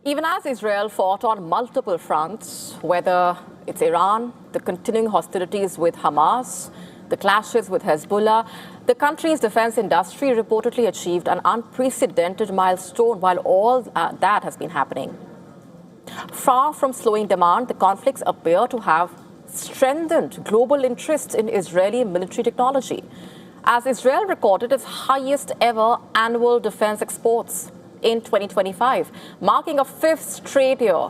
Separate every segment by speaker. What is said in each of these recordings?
Speaker 1: Even as Israel fought on multiple fronts, whether it's Iran, the continuing hostilities with Hamas, the clashes with Hezbollah, the country's defense industry reportedly achieved an unprecedented milestone while all that has been happening. Far from slowing demand, the conflicts appear to have strengthened global interest in Israeli military technology, as Israel recorded its highest ever annual defense exports in 2025, marking a fifth straight year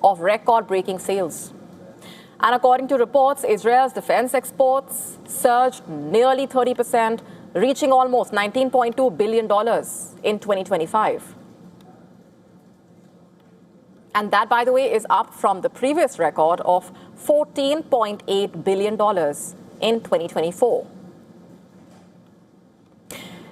Speaker 1: of record-breaking sales. And according to reports, Israel's defense exports surged nearly 30%, reaching almost $19.2 billion in 2025. And that, by the way, is up from the previous record of $14.8 billion in 2024.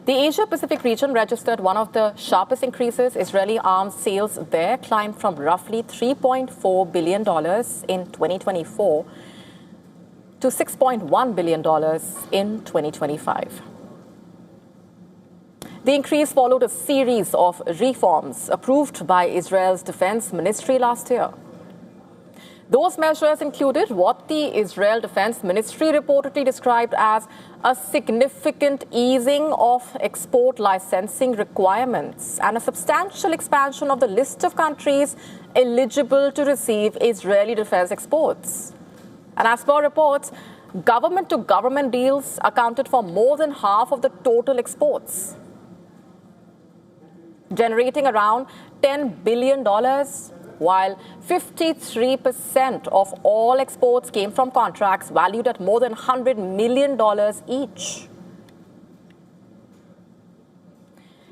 Speaker 1: The Asia-Pacific region registered one of the sharpest increases. Israeli arms sales there climbed from roughly $3.4 billion in 2024 to $6.1 billion in 2025. The increase followed a series of reforms approved by Israel's defense ministry last year. Those measures included what the Israel Defense Ministry reportedly described as a significant easing of export licensing requirements and a substantial expansion of the list of countries eligible to receive Israeli defense exports. And as per reports, government-to-government deals accounted for more than half of the total exports, generating around $10 billion, while 53% of all exports came from contracts valued at more than $100 million each.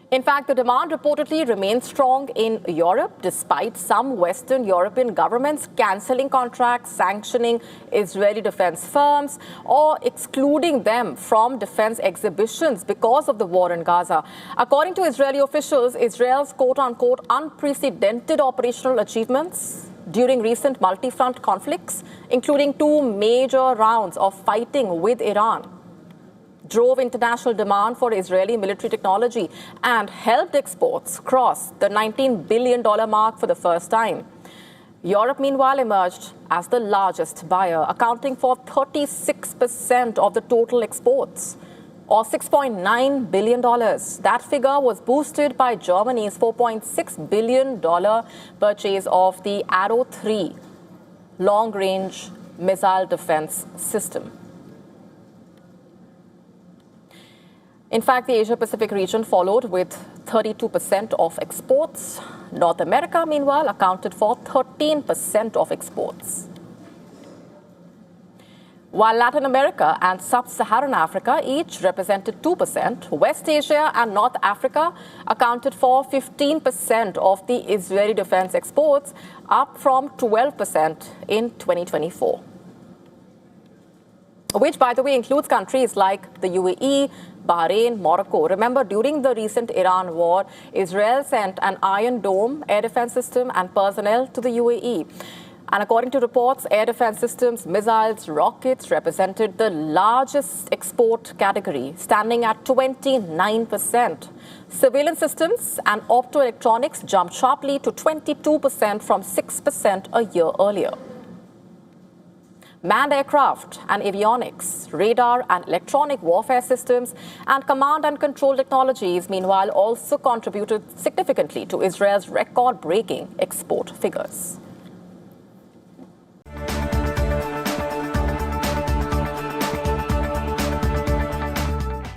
Speaker 1: In fact, the demand reportedly remains strong in Europe, despite some Western European governments cancelling contracts, sanctioning Israeli defense firms, or excluding them from defense exhibitions because of the war in Gaza. According to Israeli officials, Israel's quote-unquote unprecedented operational achievements during recent multi-front conflicts, including 2 major rounds of fighting with Iran, drove international demand for Israeli military technology and helped exports cross the $19 billion mark for the first time. Europe, meanwhile, emerged as the largest buyer, accounting for 36% of the total exports, or $6.9 billion. That figure was boosted by Germany's $4.6 billion purchase of the Arrow 3 long-range missile defense system. In fact, the Asia-Pacific region followed with 32% of exports. North America, meanwhile, accounted for 13% of exports, while Latin America and Sub-Saharan Africa each represented 2%. West Asia and North Africa accounted for 15% of the Israeli defense exports, up from 12% in 2024. Which, by the way, includes countries like the UAE, Bahrain, Morocco. Remember, during the recent Iran war, Israel sent an Iron Dome air defense system and personnel to the UAE. And according to reports, air defense systems, missiles, rockets represented the largest export category, standing at 29%. Surveillance systems and optoelectronics jumped sharply to 22% from 6% a year earlier. Manned aircraft and avionics, radar and electronic warfare systems, and command and control technologies, meanwhile, also contributed significantly to Israel's record-breaking export figures.